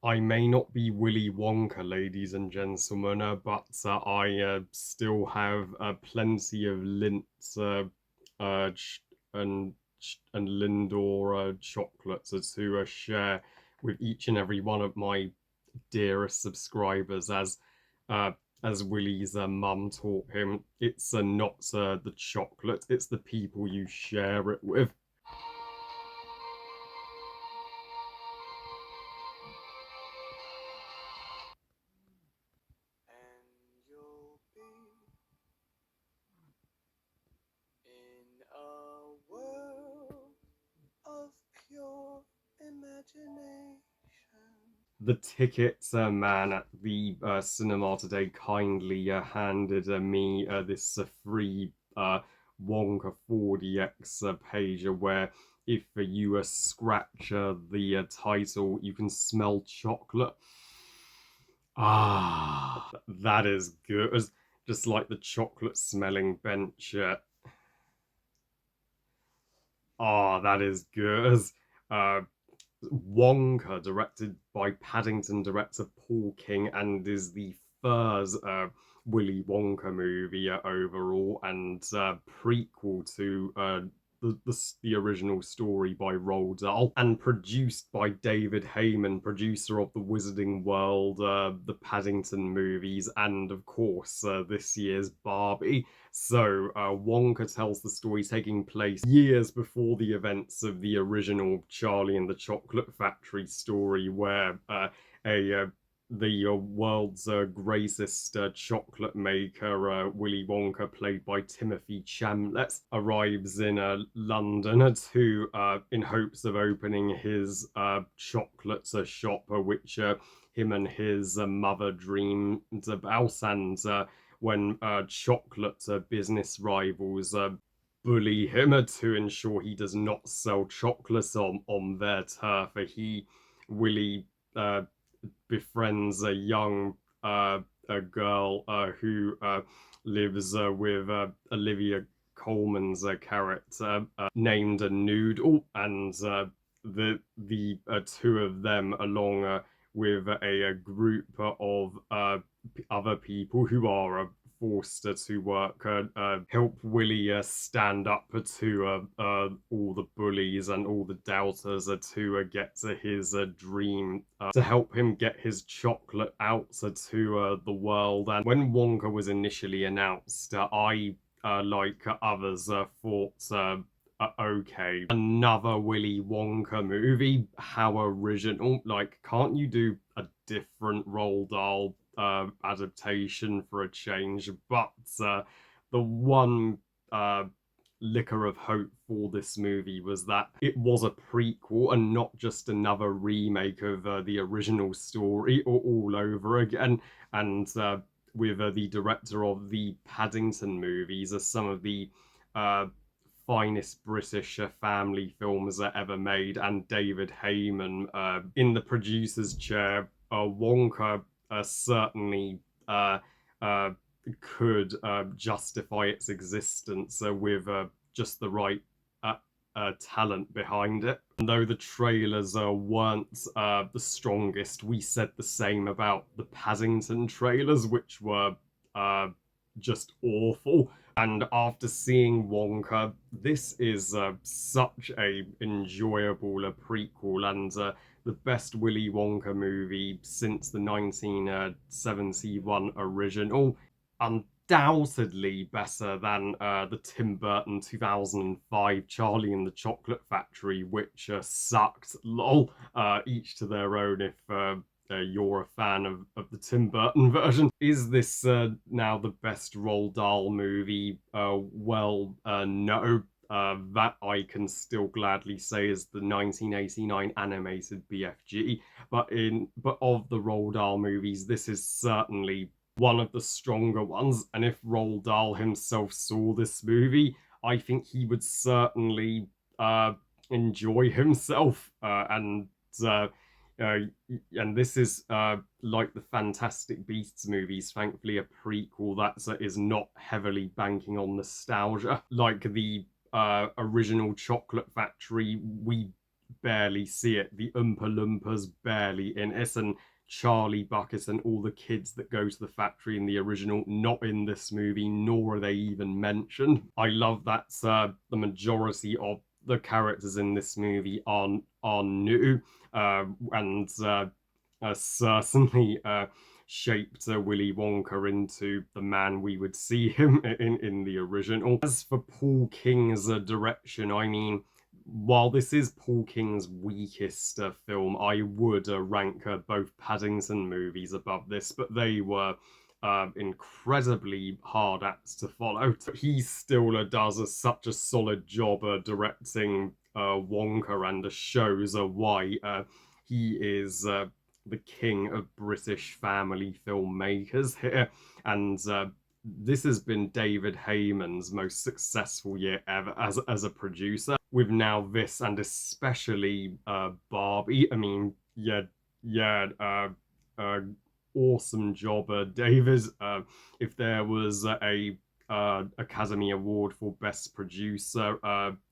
I may not be Willy Wonka, ladies and gentlemen, but I still have plenty of Lindt uh, ch- and Lindor chocolates to share with each and every one of my dearest subscribers, uh, as Willy's mum taught him. It's not the chocolate; it's the people you share it with. And you'll be in a world of pure imagination. The tickets man at the cinema today kindly handed me this free Wonka 4DX page where if you scratch the title, you can smell chocolate. Ah, that is good. Just like the chocolate smelling bench. That is good. Uh, Wonka, directed by Paddington director Paul King, and is the first Willy Wonka movie overall, and prequel to the original story by Roald Dahl, and produced by David Heyman, producer of the Wizarding World, the Paddington movies, and of course this year's Barbie. So, Wonka tells the story taking place years before the events of the original Charlie and the Chocolate Factory story, where a the world's greatest chocolate maker, Willy Wonka, played by Timothy Chamlet, arrives in London in hopes of opening his chocolate shop, which him and his mother dreamed about, and when chocolate business rivals bully him to ensure he does not sell chocolates on their turf. Willie uh, befriends a young a girl who lives with Olivia Colman's character named Noodle, and the two of them, along with a group of other people who are forced to work, help Willie stand up to all the bullies and all the doubters to get to his dream, to help him get his chocolate out to the world. And when Wonka was initially announced, I, like others, thought, okay, another Willy Wonka movie. How original. Like, can't you do a different Roald Dahl adaptation for a change? But the one uh, liquor of hope for this movie was that it was a prequel and not just another remake of the original story all over again. And with the director of the Paddington movies as some of the uh, finest British family films ever made, and David Heyman in the producer's chair. Wonka certainly uh, uh, could justify its existence with just the right uh, talent behind it. And though the trailers weren't the strongest, we said the same about the Paddington trailers, which were uh, just awful. And after seeing Wonka, this is such a enjoyable prequel, and the best Willy Wonka movie since the 1971 original. Undoubtedly better than the Tim Burton 2005 Charlie and the Chocolate Factory, which sucked. Lol. Each to their own if you're a fan of the Tim Burton version. Is this now the best Roald Dahl movie? No. That I can still gladly say is the 1989 animated BFG. But of the Roald Dahl movies, this is certainly one of the stronger ones. And if Roald Dahl himself saw this movie, I think he would certainly uh, enjoy himself. Uh, uh, and this is like the Fantastic Beasts movies, thankfully a prequel that is not heavily banking on nostalgia like the original Chocolate Factory. We barely see it. The Oompa Loompas barely in it, and Charlie Bucket and all the kids that go to the factory in the original, not in this movie, nor are they even mentioned. I love that the majority of the characters in this movie are new, and certainly shaped Willy Wonka into the man we would see him in the original. As for Paul King's direction, I mean, while this is Paul King's weakest film, I would rank both Paddington movies above this, but they were incredibly hard acts to follow. He still does such a solid job directing Wonka, and shows why he is the king of British family filmmakers here. And this has been David Heyman's most successful year ever as a producer. With now this, and especially Barbie. I mean, awesome job, David. If there was a Academy Award for Best Producer,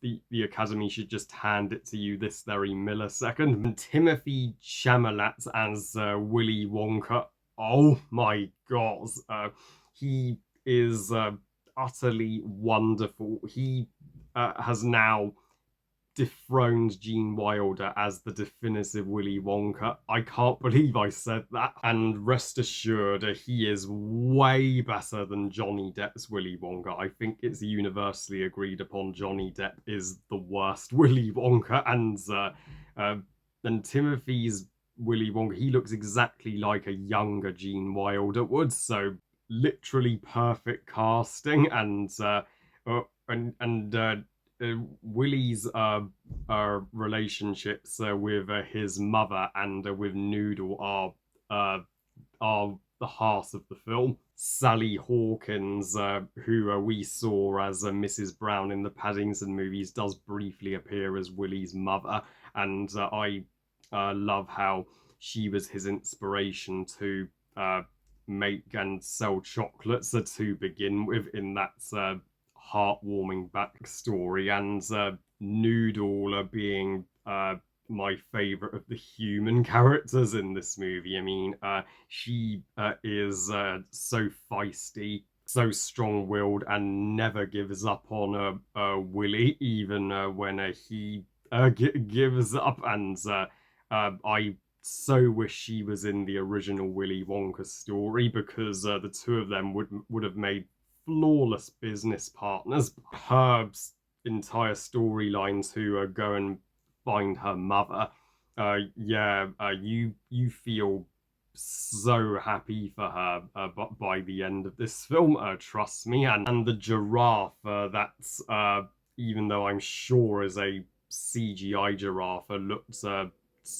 the Academy should just hand it to you this very millisecond. And Timothy Chamalet as Willy Wonka. Oh my god, he is utterly wonderful. He has now dethroned Gene Wilder as the definitive Willy Wonka. I can't believe I said that. And rest assured, he is way better than Johnny Depp's Willy Wonka. I think it's universally agreed upon Johnny Depp is the worst Willy Wonka. And Timothy's Willy Wonka, he looks exactly like a younger Gene Wilder would. So literally perfect casting, and Willy's relationships with his mother and with Noodle are the heart of the film. Sally Hawkins, who we saw as Mrs. Brown in the Paddington movies, does briefly appear as Willy's mother, and I love how she was his inspiration to make and sell chocolates to begin with in that heartwarming backstory. And Noodle being my favorite of the human characters in this movie. I mean, she is so feisty, so strong-willed, and never gives up on Willy, even when he gives up. And I so wish she was in the original Willy Wonka story, because the two of them would have made flawless business partners. Herb's entire storyline to go and find her mother. You feel so happy for her but by the end of this film, trust me. And the giraffe, that's even though I'm sure is a CGI giraffe, looked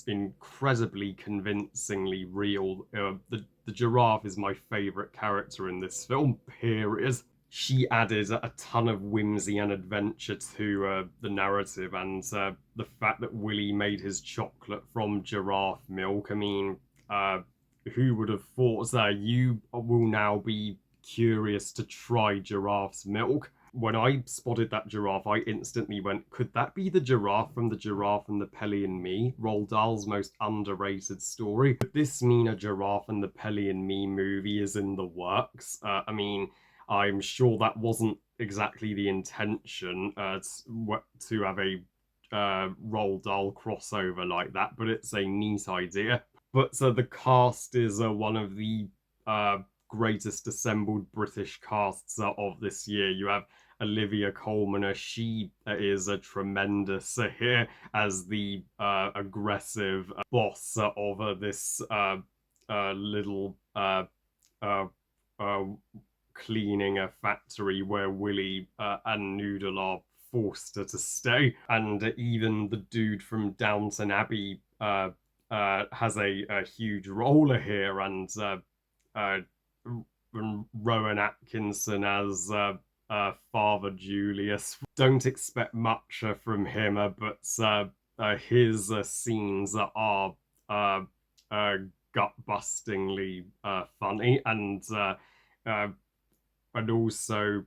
incredibly convincingly real. The giraffe is my favorite character in this film, period. She added a ton of whimsy and adventure to the narrative, and the fact that Willy made his chocolate from giraffe milk. I mean, who would have thought that? You will now be curious to try giraffe's milk. When I spotted that giraffe, I instantly went, could that be the giraffe from The Giraffe and the Pelly and Me? Roald Dahl's most underrated story. Could this mean a Giraffe and the Pelly and Me movie is in the works? I mean, I'm sure that wasn't exactly the intention to have a Roald Dahl crossover like that, but it's a neat idea. But the cast is one of the greatest assembled British casts of this year. You have Olivia Colman. She is tremendous here as the aggressive boss of this little cleaning a factory where Willy and Noodle are forced to stay. And even the dude from Downton Abbey has a huge role here, and Rowan Atkinson as Father Julius. Don't expect much from him, but his scenes are gut-bustingly funny, and also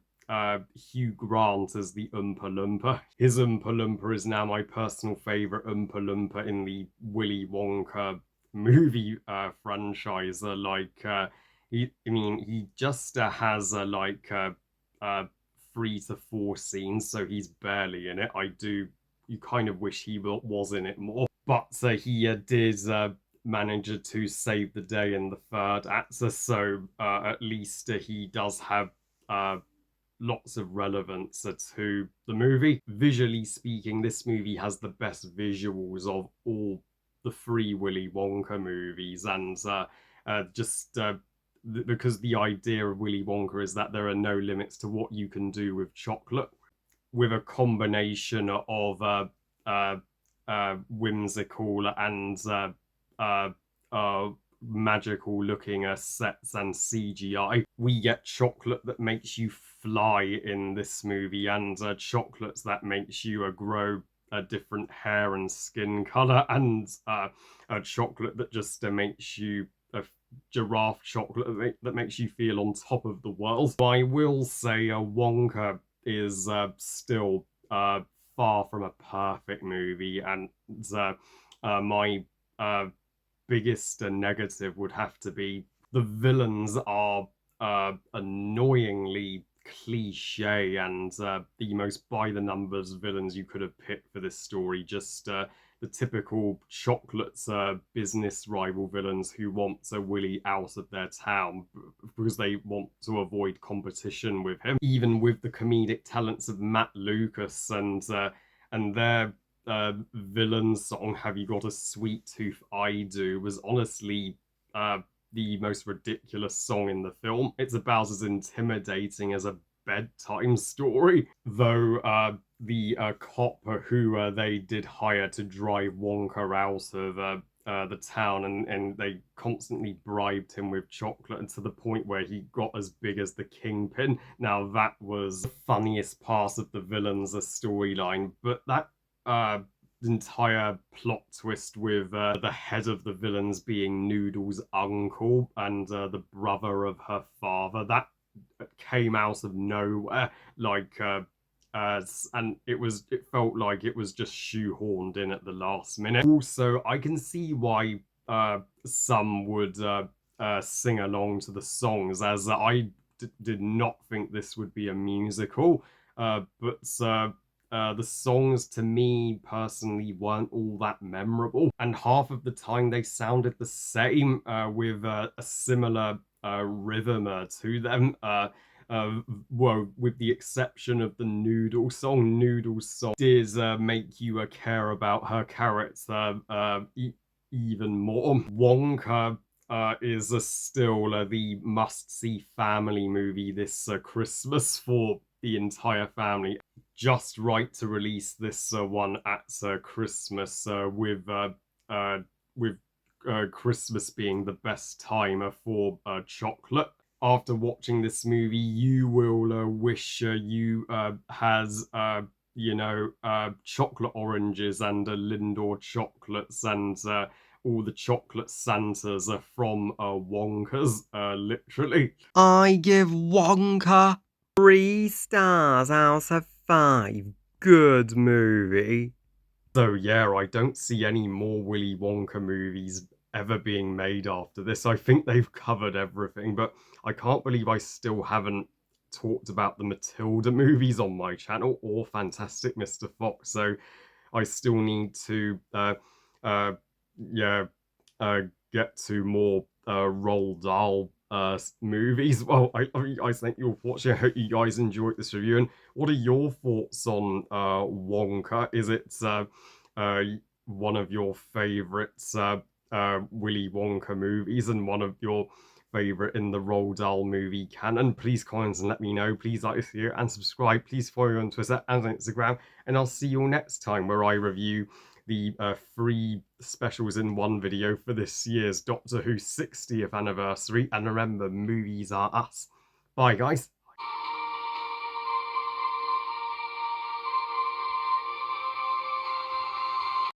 Hugh Grant as the Oompa Loompa. His Oompa Loompa is now my personal favourite Oompa Loompa in the Willy Wonka movie franchise. He just has 3 to 4 scenes, so he's barely in it. You kind of wish he was in it more, but he did manager to save the day in the third act, so at least he does have lots of relevance to the movie. Visually speaking, this movie has the best visuals of all the 3 Willy Wonka movies, and because the idea of Willy Wonka is that there are no limits to what you can do with chocolate, with a combination of whimsical and uh, uh, magical looking sets and CGI. We get chocolate that makes you fly in this movie, and chocolates that makes you grow a different hair and skin color, and a chocolate that just makes you a giraffe chocolate that makes you feel on top of the world. I will say Wonka is still far from a perfect movie, and my biggest negative would have to be the villains are annoyingly cliche, and the most by the numbers villains you could have picked for this story. Just the typical chocolates business rival villains who want Willy out of their town because they want to avoid competition with him. Even with the comedic talents of Matt Lucas and their villain song "Have You Got a Sweet Tooth? I Do" was honestly the most ridiculous song in the film. It's about as intimidating as a bedtime story, though the cop who they did hire to drive Wonka out of the town, and they constantly bribed him with chocolate, and to the point where he got as big as the Kingpin. Now that was the funniest part of the villain's storyline, but that entire plot twist with the head of the villains being Noodle's uncle and the brother of her father, that came out of nowhere, and it felt like it was just shoehorned in at the last minute. Also, I can see why some would sing along to the songs, as did not think this would be a musical, but the songs to me personally weren't all that memorable, and half of the time they sounded the same, with a similar rhythm to them. Well, with the exception of the Noodle song. Noodle song did make you care about her character even more. Wonka is still the must-see family movie this Christmas for the entire family. Just right to release this one at Christmas, with Christmas being the best time for chocolate. After watching this movie, you will wish you has chocolate oranges and Lindor chocolates and all the chocolate Santas from Wonka's, literally. I give Wonka 3 stars out of 5. Good movie. So yeah, I don't see any more Willy Wonka movies ever being made after this. I think they've covered everything, but I can't believe I still haven't talked about the Matilda movies on my channel or Fantastic Mr. Fox. So I still need to uh yeah get to more Roald Dahl movies. Well, I thank you all for watching. I hope you guys enjoyed this review. And what are your thoughts on Wonka? Is it one of your favorites Willy Wonka movies, and one of your favorite in the Roald Dahl movie canon? Please comment and let me know. Please like this video and subscribe. Please follow me on Twitter and on Instagram, and I'll see you all next time, where I review the 3 specials in one video for this year's Doctor Who 60th anniversary. And remember, movies are us. Bye, guys.